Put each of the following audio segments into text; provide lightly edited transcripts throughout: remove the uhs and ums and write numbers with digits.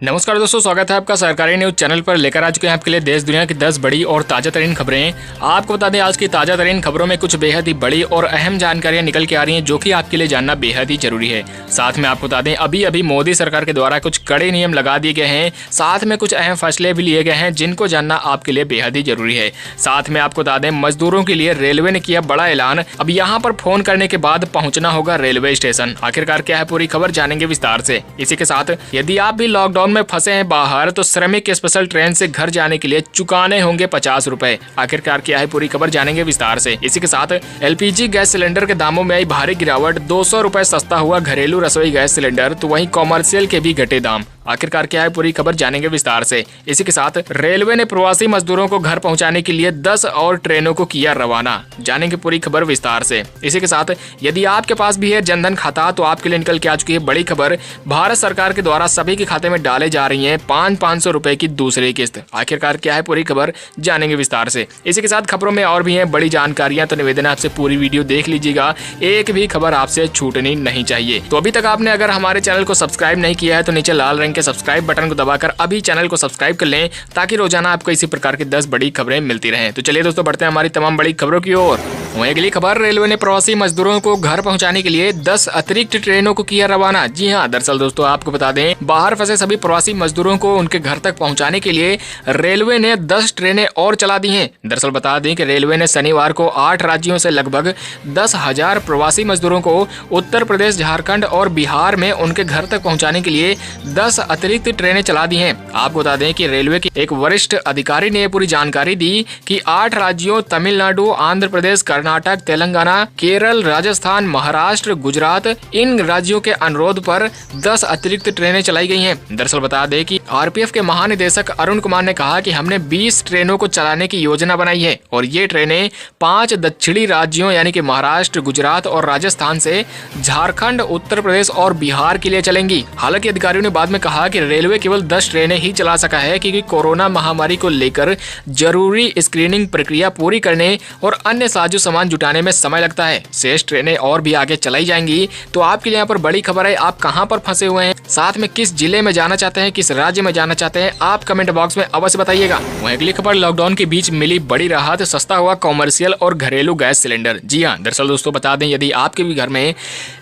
नमस्कार दोस्तों, स्वागत है आपका सरकारी न्यूज चैनल पर। लेकर आ चुके हैं आपके लिए देश दुनिया की 10 बड़ी और ताजा तरीन खबरें। आपको बता दें, आज की ताजा तरीन खबरों में कुछ बेहद ही बड़ी और अहम जानकारियां निकल के आ रही हैं, जो कि आपके लिए जानना बेहद ही जरूरी है। साथ में आपको बता दें, अभी अभी मोदी सरकार के द्वारा कुछ कड़े नियम लगा दिए गए हैं, साथ में कुछ अहम फैसले भी लिए गए हैं, जिनको जानना आपके लिए बेहद ही जरूरी है। साथ में आपको बता दें, मजदूरों के लिए रेलवे ने किया बड़ा ऐलान। अब यहाँ पर फोन करने के बाद पहुंचना होगा रेलवे स्टेशन। आखिरकार क्या है पूरी खबर, जानेंगे विस्तार से। इसी के साथ यदि आप भी लॉकडाउन में फंसे हैं बाहर, तो श्रमिक स्पेशल ट्रेन से घर जाने के लिए चुकाने होंगे 50 रुपए। आखिरकार क्या है पूरी खबर, जानेंगे विस्तार से। इसी के साथ एलपीजी गैस सिलेंडर के दामों में आई भारी गिरावट। 200 रुपए सस्ता हुआ घरेलू रसोई गैस सिलेंडर, तो वहीं कॉमर्शियल के भी घटे दाम। आखिरकार क्या है पूरी खबर, जानेंगे विस्तार से। इसी के साथ रेलवे ने प्रवासी मजदूरों को घर पहुंचाने के लिए 10 और ट्रेनों को किया रवाना। जानेंगे पूरी खबर विस्तार से। इसी के साथ यदि आपके पास भी है जनधन खाता, तो आपके लिए निकल के आ चुकी है बड़ी खबर। भारत सरकार के द्वारा सभी के खाते में डाले जा रही है 500 रुपए की दूसरी किस्त। आखिरकार क्या है पूरी खबर, जानेंगे विस्तार से। इसी के साथ खबरों में और भी है बड़ी जानकारियां, तो निवेदन है आपसे पूरी वीडियो देख लीजिएगा, एक भी खबर आपसे छूटनी नहीं चाहिए। तो अभी तक आपने अगर हमारे चैनल को सब्सक्राइब नहीं किया है, तो नीचे लाल रंग के सब्सक्राइब बटन को दबाकर अभी चैनल को सब्सक्राइब कर लें, ताकि रोजाना आपको इसी प्रकार की 10 बड़ी खबरें मिलती रहें। तो चलिए दोस्तों, बढ़ते हैं हमारी तमाम बड़ी खबरों की ओर। वहीं अगली खबर, रेलवे ने प्रवासी मजदूरों को घर पहुंचाने के लिए 10 अतिरिक्त ट्रेनों को किया रवाना। जी हां, दरअसल दोस्तों आपको बता दें, बाहर फंसे सभी प्रवासी मजदूरों को उनके घर तक पहुंचाने के लिए रेलवे ने 10 ट्रेनें और चला दी हैं। दरअसल बता दें कि रेलवे ने शनिवार को 8 राज्यों से लगभग 10,000 प्रवासी मजदूरों को उत्तर प्रदेश, झारखंड और बिहार में उनके घर तक पहुंचाने के लिए 10 अतिरिक्त ट्रेनें चला दी हैं। आपको बता दें कि रेलवे के एक वरिष्ठ अधिकारी ने पूरी जानकारी दी कि 8 राज्यों तमिलनाडु, आंध्र प्रदेश, कर्नाटक, तेलंगाना, केरल, राजस्थान, महाराष्ट्र, गुजरात, इन राज्यों के अनुरोध पर 10 अतिरिक्त ट्रेनें चलाई गई हैं। दरअसल बता दें कि आरपीएफ के महानिदेशक अरुण कुमार ने कहा कि हमने 20 ट्रेनों को चलाने की योजना बनाई है, और ये ट्रेनें 5 दक्षिणी राज्यों यानी कि महाराष्ट्र, गुजरात और राजस्थान से झारखंड, उत्तर प्रदेश और बिहार के लिए चलेंगी। हालांकि अधिकारियों ने बाद में कहा कि रेलवे केवल 10 ट्रेनें ही चला सका है, क्योंकि कोरोना महामारी को लेकर जरूरी स्क्रीनिंग प्रक्रिया पूरी करने और अन्य साजो सामान जुटाने में समय लगता है। शेष ट्रेनें और भी आगे चलाई जाएंगी। तो आपके लिए यहाँ पर बड़ी खबर है, आप कहां पर फंसे हुए हैं, साथ में किस जिले में जाना चाहते हैं, किस राज्य में जाना चाहते हैं, आप कमेंट बॉक्स में अवश्य बताइएगा। वहीं अगली खबर, लॉकडाउन के बीच मिली बड़ी राहत, सस्ता हुआ कॉमर्शियल और घरेलू गैस सिलेंडर। जी हाँ, दरअसल दोस्तों बता दें, यदि आपके भी घर में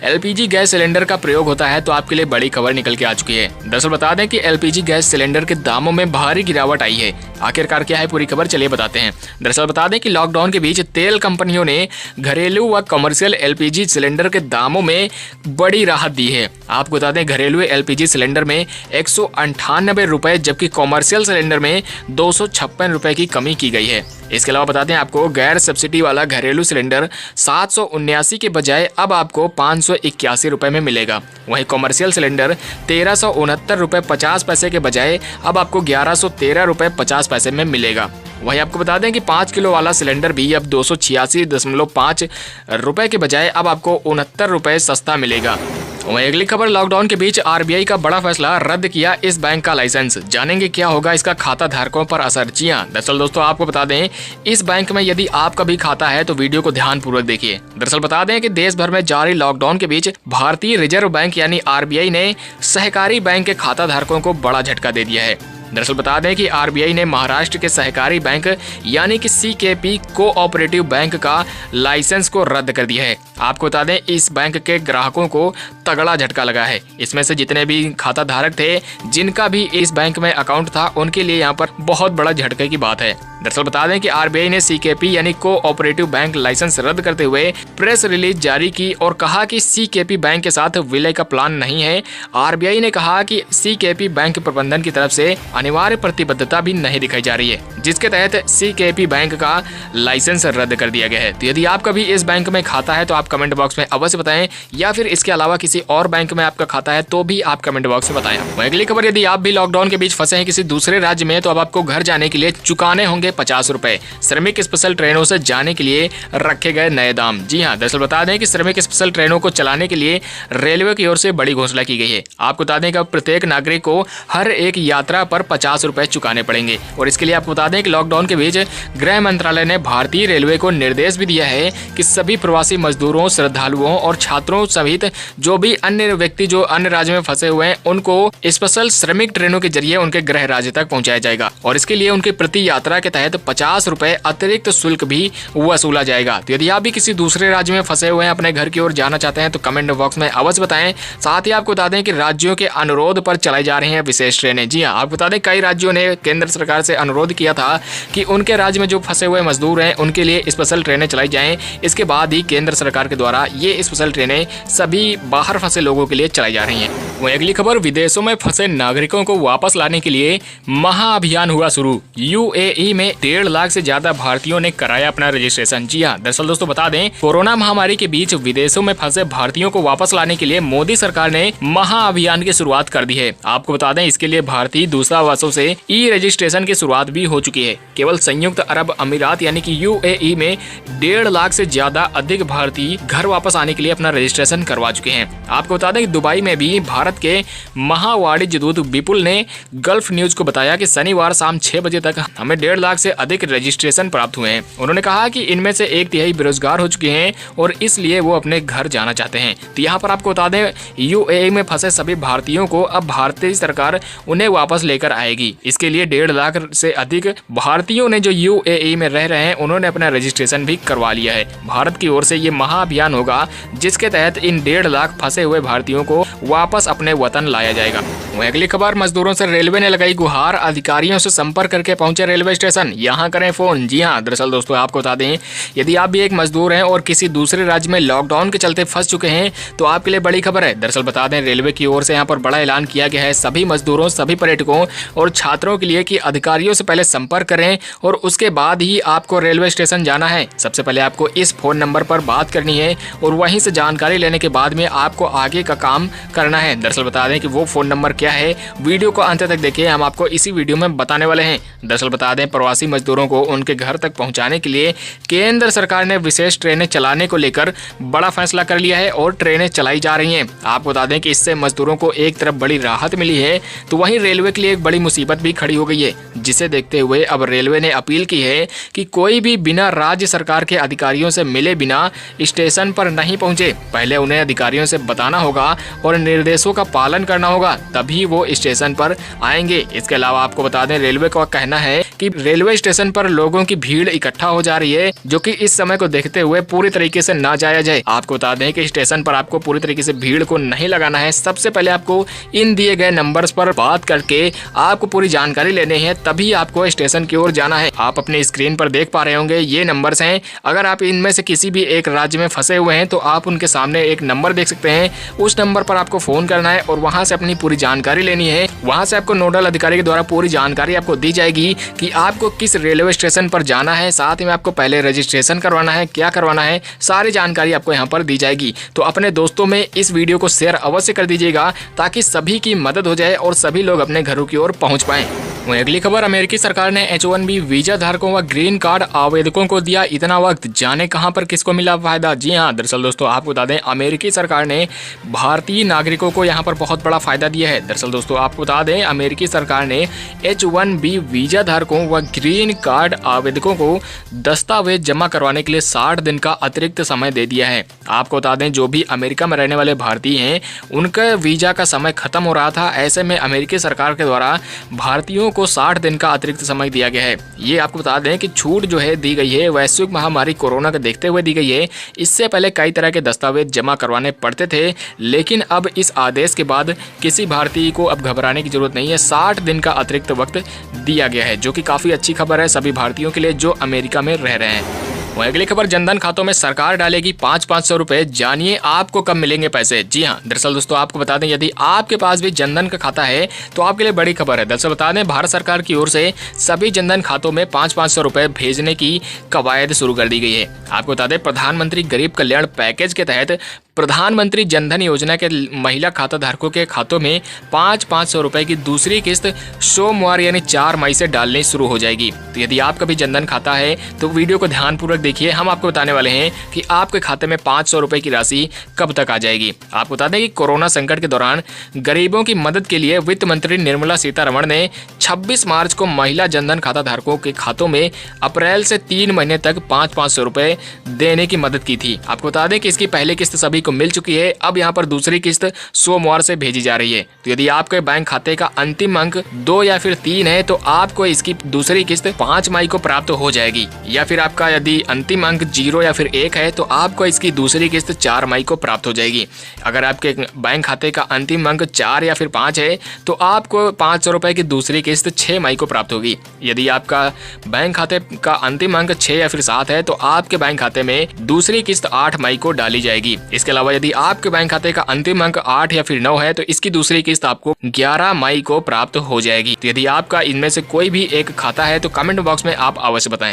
एलपीजी गैस सिलेंडर का प्रयोग होता है, तो आपके लिए बड़ी खबर निकल के आ चुकी है। दरअसल बता दें कि एलपीजी गैस सिलेंडर के दामों में भारी गिरावट आई है। आखिरकार क्या है पूरी खबर, चलिए बताते हैं। दरअसल बता दें कि लॉकडाउन के बीच तेल कंपनियों ने घरेलू व कमर्शियल एलपीजी सिलेंडर के दामों में बड़ी राहत दी है। आपको बता दें, घरेलू एलपीजी सिलेंडर में 198 रुपए, जबकि कॉमर्शियल सिलेंडर में 256 रुपए की कमी की गई है। इसके अलावा बता दें आपको, गैर सब्सिडी वाला घरेलू सिलेंडर 779 के बजाय अब आपको 581 रुपए में मिलेगा। वहीं कॉमर्शियल सिलेंडर 1369 रुपए 50 पैसे के बजाय अब आपको 1113 रुपए 50 पैसे में मिलेगा। वहीं आपको बता दें कि 5 किलो वाला सिलेंडर भी अब 286.5 रुपए के बजाय अब आपको 69 रुपए सस्ता मिलेगा। वहीं अगली खबर, लॉकडाउन के बीच आरबीआई का बड़ा फैसला, रद्द किया इस बैंक का लाइसेंस। जानेंगे क्या होगा इसका खाता धारकों पर असर। जी हां, दरअसल दोस्तों आपको बता दें, इस बैंक में यदि आपका भी खाता है तो वीडियो को ध्यान पूर्वक देखिए। दरअसल बता दें कि देश भर में जारी लॉकडाउन के बीच भारतीय रिजर्व बैंक यानी आरबीआई ने सहकारी बैंक के खाता धारकों को बड़ा झटका दे दिया है। दरअसल बता दें कि आरबीआई ने महाराष्ट्र के सहकारी बैंक यानी कि सीकेपी कोऑपरेटिव बैंक का लाइसेंस को रद्द कर दिया है। आपको बता दें, इस बैंक के ग्राहकों को तगड़ा झटका लगा है। इसमें से जितने भी खाता धारक थे, जिनका भी इस बैंक में अकाउंट था, उनके लिए यहाँ पर बहुत बड़ा झटके की बात है। दरअसल बता दें कि आरबीआई ने सीकेपी यानी कोऑपरेटिव बैंक लाइसेंस रद्द करते हुए प्रेस रिलीज जारी की और कहा कि सीकेपी बैंक के साथ विलय का प्लान नहीं है। आरबीआई ने कहा कि सीकेपी बैंक प्रबंधन की तरफ से अनिवार्य प्रतिबद्धता भी नहीं दिखाई जा रही है, जिसके तहत सीकेपी बैंक का लाइसेंस रद्द कर दिया गया है। तो यदि आपका भी इस बैंक में खाता है, तो आप कमेंट बॉक्स में अवश्य बताएं, या फिर इसके अलावा किसी और बैंक में आपका खाता है तो भी आप कमेंट बॉक्स में बताएं। अगली खबर, यदि आप भी लॉकडाउन के बीच फंसे हैं किसी दूसरे राज्य में, तो अब आपको घर जाने के लिए चुकाने होंगे 50 रुपए। श्रमिक स्पेशल ट्रेनों से जाने के लिए रखे गए नए दाम। जी हां, दरअसल बता दें कि श्रमिक स्पेशल ट्रेनों को चलाने के लिए रेलवे की ओर से बड़ी घोषणा की गई है। आपको बता दें कि अब प्रत्येक नागरिक को हर एक यात्रा पर 50 रुपए चुकाने पड़ेंगे। और इसके लिए आपको बता दें कि लॉकडाउन के बीच गृह मंत्रालय ने भारतीय रेलवे को निर्देश भी दिया है कि सभी प्रवासी मजदूरों मजदूरों, श्रद्धालुओं और छात्रों सहित जो भी अन्य व्यक्ति जो अन्य राज्य में फंसे हुए हैं उनको स्पेशल श्रमिक ट्रेनों के जरिए उनके गृह राज्य तक पहुंचाया जाएगा और इसके लिए उनकी प्रति यात्रा के तहत 50 रुपए अतिरिक्त शुल्क भी वसूला जाएगा। तो यदि आप भी किसी दूसरे राज्य में फंसे हुए हैं, अपने घर की ओर जाना चाहते हैं तो कमेंट बॉक्स में अवश्य बताएं। साथ ही आपको बता दें कि राज्यों के अनुरोध पर चलाई जा रही हैं विशेष ट्रेनें। जी हाँ, आपको बता दें कई राज्यों ने केंद्र सरकार से अनुरोध किया था कि उनके राज्य में जो फंसे हुए मजदूर हैं उनके लिए स्पेशल ट्रेनें चलाई जाएं। इसके बाद ही केंद्र सरकार के द्वारा ये स्पेशल ट्रेनें सभी बाहर फंसे लोगों के लिए चलाई जा रही हैं। वहीं अगली खबर, विदेशों में फंसे नागरिकों को वापस लाने के लिए महाअभियान हुआ शुरू। यूएई में 1.5 लाख से ज्यादा भारतीयों ने कराया अपना रजिस्ट्रेशन। जी हाँ, दरअसल दोस्तों बता दें, कोरोना महामारी के बीच विदेशों में फंसे भारतीयों को वापस लाने के लिए मोदी सरकार ने महाअभियान की शुरुआत कर दी है। आपको बता दें, इसके लिए भारतीय दूतावासों से ई रजिस्ट्रेशन की शुरुआत भी हो चुकी है। केवल संयुक्त अरब अमीरात यानी कि यूएई में 1.5 लाख से ज्यादा अधिक भारतीय घर वापस आने के लिए अपना रजिस्ट्रेशन करवा चुके हैं। आपको बता दें कि दुबई में भी भारत के महावाणिज्य दूत विपुल ने गल्फ न्यूज को बताया कि शनिवार शाम 6 बजे तक हमें 1.5 लाख से अधिक रजिस्ट्रेशन प्राप्त हुए हैं। उन्होंने कहा कि इनमें से 1/3 बेरोजगार हो चुके हैं और इसलिए वो अपने घर जाना चाहते हैं। तो यहाँ पर आपको बता दें, यूएई में फंसे सभी भारतीयों को अब भारतीय सरकार उन्हें वापस लेकर आएगी। इसके लिए 1.5 लाख से अधिक भारतीयों ने जो यूएई में रह रहे हैं उन्होंने अपना रजिस्ट्रेशन भी करवा लिया है। भारत की ओर से ये महाअभियान होगा जिसके तहत इन 1.5 लाख फंसे हुए भारतीयों को वापस अपने वतन लाया जाएगा। वहीं अगली खबर, मजदूरों से रेलवे ने लगाई गुहार, अधिकारियों से संपर्क करके पहुंचे रेलवे स्टेशन, यहाँ करें फोन। जी हाँ, दरअसल दोस्तों आपको बता दें, यदि आप भी एक मजदूर हैं और किसी दूसरे राज्य में लॉकडाउन के चलते फंस चुके हैं तो आपके लिए बड़ी खबर है। दरअसल बता दें, रेलवे की ओर से यहाँ पर बड़ा ऐलान किया गया है सभी मजदूरों, सभी पर्यटकों और छात्रों के लिए कि अधिकारियों से पहले संपर्क करें और उसके बाद ही आपको रेलवे स्टेशन जाना है। सबसे पहले आपको इस फोन नंबर पर बात करनी है और वहीं से जानकारी लेने के बाद में आपको आगे का काम करना है। दरअसल बता दें कि वो फोन नंबर क्या है, वीडियो को अंत तक देखिए, हम आपको इसी वीडियो में बताने वाले हैं। दरअसल बता दें, प्रवासी मजदूरों को उनके घर तक पहुंचाने के लिए केंद्र सरकार ने विशेष ट्रेनें चलाने को लेकर बड़ा फैसला कर लिया है और ट्रेनें चलाई जा रही हैं। आपको बता दें कि इससे मजदूरों को एक तरफ बड़ी राहत मिली है तो वहीं रेलवे के लिए एक बड़ी मुसीबत भी खड़ी हो गई है, जिसे देखते हुए अब रेलवे ने अपील की है कि कोई भी बिना राज्य सरकार के अधिकारियों से मिले बिना स्टेशन पर नहीं पहुंचे। पहले उन्हें अधिकारियों से बताना होगा और निर्देशों का पालन करना होगा, तभी वो स्टेशन पर आएंगे। इसके अलावा आपको बता दें, रेलवे का कहना है कि रेलवे स्टेशन पर लोगों की भीड़ इकट्ठा हो जा रही है, जो कि इस समय को देखते हुए पूरी तरीके से ना जाया जाए। आपको बता दें कि स्टेशन पर आपको पूरी तरीके से भीड़ को नहीं लगाना है। सबसे पहले आपको इन दिए गए नंबर्स पर बात करके आपको पूरी जानकारी लेनी है, तभी आपको स्टेशन की ओर जाना है। आप अपने स्क्रीन पर देख पा रहे होंगे, ये नंबर्स हैं। अगर आप इनमें से किसी भी एक राज्य में फंसे हुए हैं तो आप उनके सामने एक नंबर देख सकते हैं, उस नंबर पर आपको फोन करना है और वहां से अपनी पूरी जानकारी लेनी है। वहां से आपको नोडल अधिकारी के द्वारा पूरी जानकारी आपको दी जाएगी कि आपको किस रेलवे स्टेशन पर जाना है, साथ में आपको पहले रजिस्ट्रेशन करवाना है, क्या करवाना है, सारी जानकारी आपको यहाँ पर दी जाएगी। तो अपने दोस्तों में इस वीडियो को शेयर अवश्य कर दीजिएगा ताकि सभी की मदद हो जाए और सभी लोग अपने घरों की ओर पहुंच पाएं। वहीं अगली खबर, अमेरिकी सरकार ने H1B वीजा धारकों व ग्रीन कार्ड आवेदकों को दिया इतना वक्त, जाने कहां पर किसको मिला फायदा। जी हां, दरअसल दोस्तों आपको बता दें, अमेरिकी सरकार ने भारतीय नागरिकों को यहां पर बहुत बड़ा फायदा दिया है। दरअसल दोस्तों आपको बता दें, अमेरिकी सरकार ने H1B वीजा धारकों व ग्रीन कार्ड आवेदकों को दस्तावेज जमा करवाने के लिए 60 दिन का अतिरिक्त समय दे दिया है। आपको बता दें, जो भी अमेरिका में रहने वाले भारतीय हैं उनका वीजा का समय खत्म हो रहा था। ऐसे में अमेरिकी सरकार के द्वारा भारतीयों को 60 दिन का अतिरिक्त समय दिया गया है। ये आपको बता दें कि छूट जो है दी गई है वैश्विक महामारी कोरोना को देखते हुए दी गई है। इससे पहले कई तरह के दस्तावेज जमा करवाने पड़ते थे, लेकिन अब इस आदेश के बाद किसी भारतीय को अब घबराने की जरूरत नहीं है। 60 दिन का अतिरिक्त वक्त दिया गया है, जो कि काफी अच्छी खबर है सभी भारतीयों के लिए जो अमेरिका में रह रहे हैं। वहीं अगली खबर, जनधन खातों में सरकार डालेगी 500-500 रुपए, जानिए आपको कब मिलेंगे पैसे। जी हां, दरअसल दोस्तों आपको बता दें, यदि आपके पास भी जनधन का खाता है तो आपके लिए बड़ी खबर है। दरअसल बता दें, भारत सरकार की ओर से सभी जनधन खातों में 500-500 रुपए भेजने की कवायद शुरू कर दी गई है। आपको बता दें, प्रधानमंत्री गरीब कल्याण पैकेज के तहत प्रधानमंत्री जनधन योजना के महिला खाता धारकों के खातों में 500-500 रुपए की दूसरी किस्त सोमवार यानी 4 मई से डालनी शुरू हो जाएगी। तो यदि आपका भी जनधन खाता है तो वीडियो को ध्यानपूर्वक देखिए, हम आपको बताने वाले हैं कि आपके खाते में 500 रुपए की राशि कब तक आ जाएगी। आपको बता दें कि कोरोना संकट के दौरान गरीबों की मदद के लिए वित्त मंत्री निर्मला सीतारमण ने 26 मार्च को महिला जनधन खाता धारकों के खातों में अप्रैल से 3 महीने तक 500 रुपए देने की मदद की थी। आपको बता दें कि इसकी पहली किस्त सभी को मिल चुकी है। अब यहाँ पर दूसरी किस्त सोमवार से भेजी जा रही है। तो यदि आपके बैंक खाते का अंतिम अंक 2 या फिर 3 है तो आपको इसकी दूसरी किस्त 5 मई को प्राप्त हो जाएगी, या फिर आपका यदि अंतिम अंक 0 या फिर 1 है तो आपको इसकी दूसरी किस्त 4 मई को प्राप्त हो जाएगी। अगर आपके बैंक खाते का अंतिम अंक 4 या फिर 5 है तो आपको 500 रुपए की दूसरी किस्त 6 मई को प्राप्त होगी। यदि आपका बैंक खाते का अंतिम अंक 6 या फिर 7 है तो आपके बैंक खाते में दूसरी किस्त 8 मई को डाली जाएगी। इसके अलावा यदि आपके बैंक खाते का अंतिम अंक 8 या फिर 9 है तो इसकी दूसरी किस्त आपको 11 मई को प्राप्त हो जाएगी। तो यदि आपका इनमें से कोई भी एक खाता है तो कमेंट बॉक्स में आप अवश्य बताएं।